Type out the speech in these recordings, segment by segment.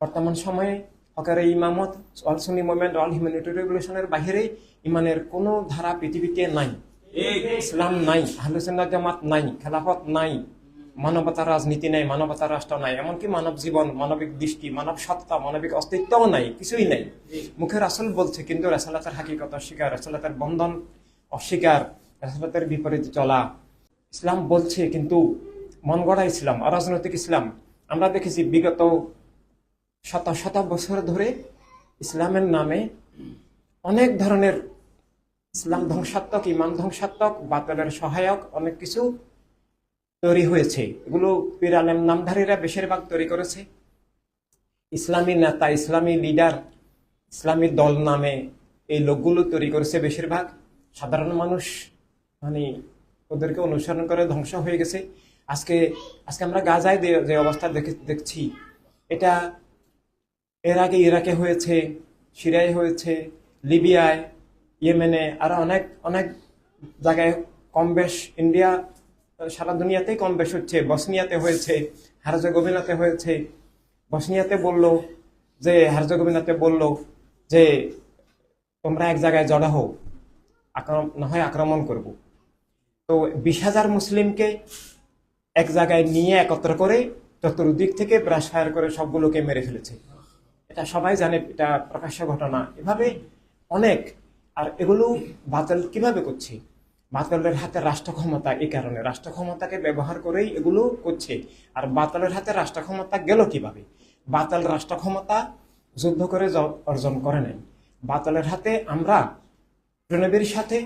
বর্তমান সময়ে হকারে ইমামত, অল সুন্নি movement, all humanity রেভলিউশনের বাহিরে ইমানের কোনো ধারা পৃথিবীতে নাই। ইসলাম নাই, আহলে সুন্নাত জামাত নাই, খেলাফত নাই, মানবতার রাজনীতি নাই, মানবতার রাষ্ট্র নাই, এমনকি মানব জীবন, মানবিক দৃষ্টি, মানব সত্তা, মানবিক অস্তিত্বও নাই, কিছুই নাই। মুখে রাসূল বলছে কিন্তু রাসূলুল্লাহর হাকিকত অস্বীকার, রাসূলুল্লাহর বন্ধন অস্বীকার, রাসূলুল্লাহর বিপরীতে চলা। ইসলাম বলছে কিন্তু মন গড়া ইসলাম, অরাজনৈতিক ইসলাম। আমরা দেখেছি বিগত শত শত বছর ধরে ইসলামের নামে অনেক ধরনের ইসলাম ধ্বংসাত্মক, ইমান ধ্বংসাত্মক, বাতিলের সহায়ক অনেক কিছু তৈরি হয়েছে। এগুলো পীর আলেম নামধারীরা বেশিরভাগ তৈরি করেছে। ইসলামী নেতা, ইসলামী লিডার, ইসলামী দল নামে এই লোকগুলো তৈরি করেছে বেশিরভাগ। সাধারণ মানুষ মানে ওদেরকে অনুসরণ করে ধ্বংস হয়ে গেছে। আজকে আমরা গাজায় যে অবস্থা দেখছি, এটা এর আগে ইরাকে হয়েছে, সিরিয়ায় হয়েছে, লিবিয়ায়, ইয়েমেনে, আরো অনেক অনেক জায়গায় কম বেশ, ইন্ডিয়া সারা দুনিয়াতেই কম বেশ হচ্ছে। বসনিয়াতে হয়েছে, হার্জেগোভিনাতে হয়েছে। বসনিয়াতে বললো যে, হার্জেগোভিনাতে বললো যে তোমরা এক জায়গায় জড়ো হও, না হয় আক্রমণ করব। তো 20,000 মুসলিমকে এক জায়গায় নিয়ে একত্র করে চতুর্দিক থেকে ব্রাশ ফায়ার করে সবগুলোকে মেরে ফেলেছে। এটা সবাই জানে, এটা প্রকাশ্য ঘটনা। এভাবে অনেক। আর এগুলো বাতিল কিভাবে করছে? বাতিলের হাতে রাষ্ট্র ক্ষমতা, এই কারণে রাষ্ট্র ক্ষমতাকে ব্যবহার করেই এগুলো করছে। আর বাতিলের হাতে রাষ্ট্র ক্ষমতা গেল কিভাবে? বাতিল রাষ্ট্র ক্ষমতা যুদ্ধ করে অর্জন করে নাই। বাতিলের হাতে আমরা নবীর সাথে,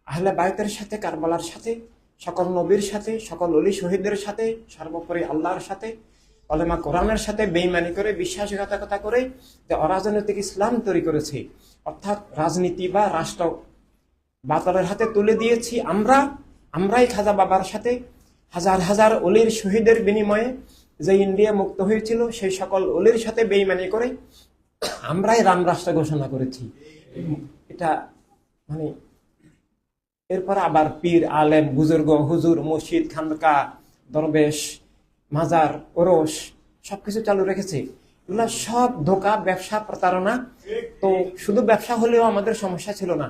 আহলে বাইতের সাথে, কারবালার সাথে, সকল নবীর সাথে, সকল অলি শহীদদের সাথে, সর্বোপরি আল্লাহর সাথে, কলেমা কোরআনের সাথে বেঈমানি করে, বিশ্বাসঘাতকতা করে যে অরাজনৈতিক ইসলাম তৈরি করেছে, অর্থাৎ রাজনীতি বা রাষ্ট্র বাতিলের হাতে তুলে দিয়েছি আমরাই। খাজা বাবার সাথে হাজার হাজার অলির শহীদের বিনিময়ে যে ইন্ডিয়া মুক্ত হয়েছিল, সেই সকল অলির সাথে বেঈমানি করে আমরাই রাম রাষ্ট্র ঘোষণা করেছি। এটা মানে এরপর আবার পীর আলেম, বুজুর্গ, হুজুর, মসজিদ, খানকা, দরবেশ, মাজার, ওরস সবকিছু চালু রেখেছে। এগুলো সব ধোঁকা, ব্যবসা, প্রতারণা। তো শুধু ব্যবসা হলেও আমাদের সমস্যা ছিল না,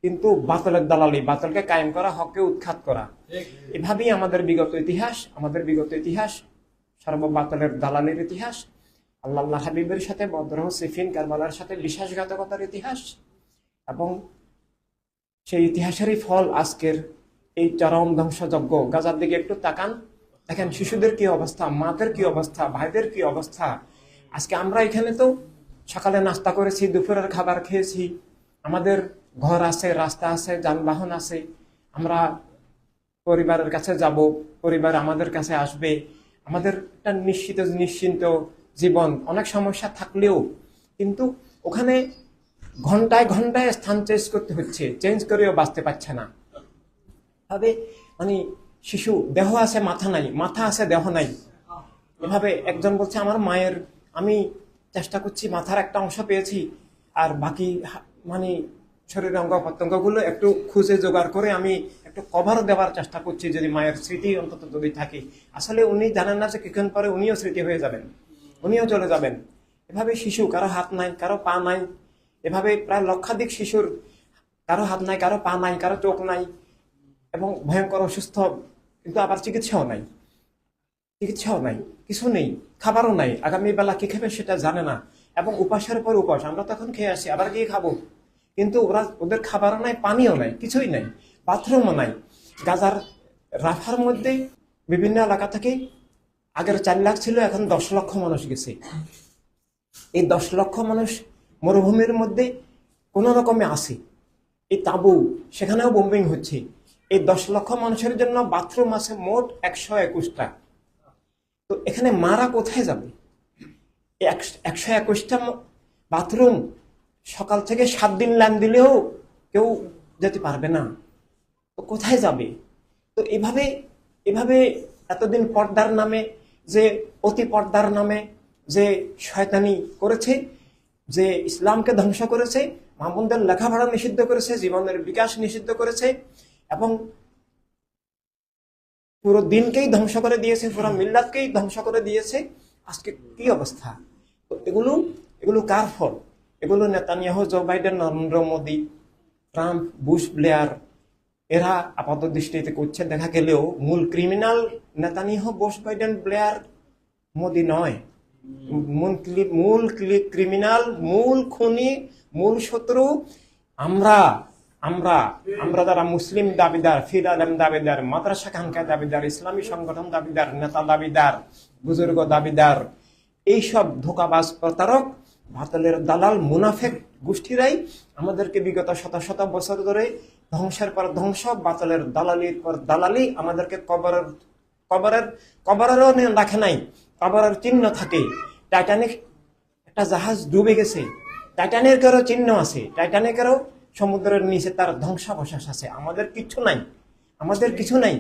কিন্তু বাতিলের দালালি, বাতিলকে কায়েম করা, হককে উৎখাত করা, এভাবেই আমাদের বিগত ইতিহাস সর্ববাতিলের দালালির ইতিহাস, আল্লাহ হাবিবের সাথে বদর, সিফিন, কারবালার সাথে বিশ্বাসঘাতকতার ইতিহাস। এবং সেই ইতিহাসেরই ফল আজকের এই চরম ধ্বংসযজ্ঞ। গাজার দিকে একটু তাকান, দেখেন শিশুদের কি অবস্থা, মাদের কি অবস্থা, ভাইদের কি অবস্থা। আজকে আমরা এখানে তো সকালে নাস্তা করেছি, দুপুরের খাবার খেয়েছি, আমাদের ঘর আছে, রাস্তা আছে, যানবাহন আছে, আমরা পরিবারের কাছে যাব, পরিবার আমাদের কাছে আসবে, আমাদের একটা নিশ্চিন্ত জীবন। অনেক সমস্যা থাকলেও কিন্তু ওখানে ঘন্টায় ঘন্টায় স্থান চেঞ্জ করতে হচ্ছে, চেঞ্জ করেও বাঁচতে পারছে না। ভাবে মানে শিশু দেহ আছে, মাথা নাই, মাথা আছে, দেহ নাই। এভাবে একজন বলছে আমার মায়ের, আমি চেষ্টা করছি, মাথার একটা অংশ পেয়েছি, আর বাকি মানে শরীরের অঙ্গ প্রত্যঙ্গ গুলো একটু খুঁজে জোগাড় করে আমি একটু কভার দেওয়ার চেষ্টা করছি, যদি মায়ের স্মৃতি অন্তত যদি থাকে। আসলে উনি জানেন না যে কিছুক্ষণ পরে উনিও স্মৃতি হয়ে যাবেন, উনিও চলে যাবেন। এভাবে শিশু, কারো হাত নাই, কারো পা নাই, এভাবে প্রায় লক্ষাধিক শিশুর কারো হাত নাই, কারো পা নাই, কারো চোখ নাই, এবং ভয়ঙ্কর অসুস্থ, কিন্তু আবার চিকিৎসাও নাই, কিছু নেই, খাবারও নাই, আগামী বেলা কি খাবে সেটা জানে না, এবং উপাসের পর উপাস। আমরা তখন খেয়ে আসি, আবার কি খাবো, কিন্তু ওদের খাবারও নাই, পানিও নাই, কিছুই নাই, বাথরুমও নাই। গাজার রাফার মধ্যে বিভিন্ন এলাকা থেকে আগের 4 লাখ ছিল, এখন 10 লক্ষ মানুষ গেছে। এই 10 লক্ষ মানুষ মরুভূমির মধ্যে কোন রকমে আসে, এই তাবু, সেখানেও বোম্বিং হচ্ছে। এই 10 লক্ষ মানুষের জন্য বাথরুম আছে মোট 121টা। তো এখানে মারা কোথায় যাবে? 121টা বাথরুম সকাল থেকে 7 দিন লাইন দিলেও কেউ যেতে পারবে না, তো কোথায় যাবে? তো এভাবে এতদিন পর্দার নামে, যে অতি পর্দার নামে যে শয়তানি করেছে, যে ইসলামকে ধ্বংস করেছে, মামুনদের লেখাপড়া নিষিদ্ধ করেছে, জীবনের বিকাশ নিষিদ্ধ করেছে, এবং পুরো দিনকেই ধ্বংস করে দিয়েছে, পুরো মিল্লাতকেই ধ্বংস করে দিয়েছে। আজকে কি অবস্থা? তো এগুলো এগুলো কার ফল? এগুলো Netanyahu, Joe Biden, Narendra Modi, Trump, Bush, Blair এরা আপাত দৃষ্টিতে করছে। দেখা গেলেও মূল criminal Netanyahu, Bush, Biden, Blair, Modi নয়। মূল ক্রিমিনাল, মূল খুনি, মূল শত্রু আমরা আমরা আমরা যারা মুসলিম দাবিদার, ফির আলম দাবিদার, মাদ্রাসা খানকা দাবিদার, ইসলামী সংগঠন দাবিদার, নেতা দাবিদার, বুজুর্গ দাবিদার, এইসব ধোঁকাবাজ প্রতারক বাতিলের দালাল মুনাফেক গোষ্ঠীরাই আমাদেরকে বিগত শত শত বছর ধরে ধ্বংসের পর ধ্বংস, বাতিলের দালালির পর দালালি আমাদেরকে কবরেরও রাখে নাই। কবরের চিহ্ন থাকে। টাইটানিক একটা জাহাজ ডুবে গেছে, টাইটানিকেরও চিহ্ন আছে, টাইটানিকেরও সমুদ্রের নিচে তার ধ্বংসাবশেষ আছে। আমাদের কিছু নাই, আমাদের কিছু নাই।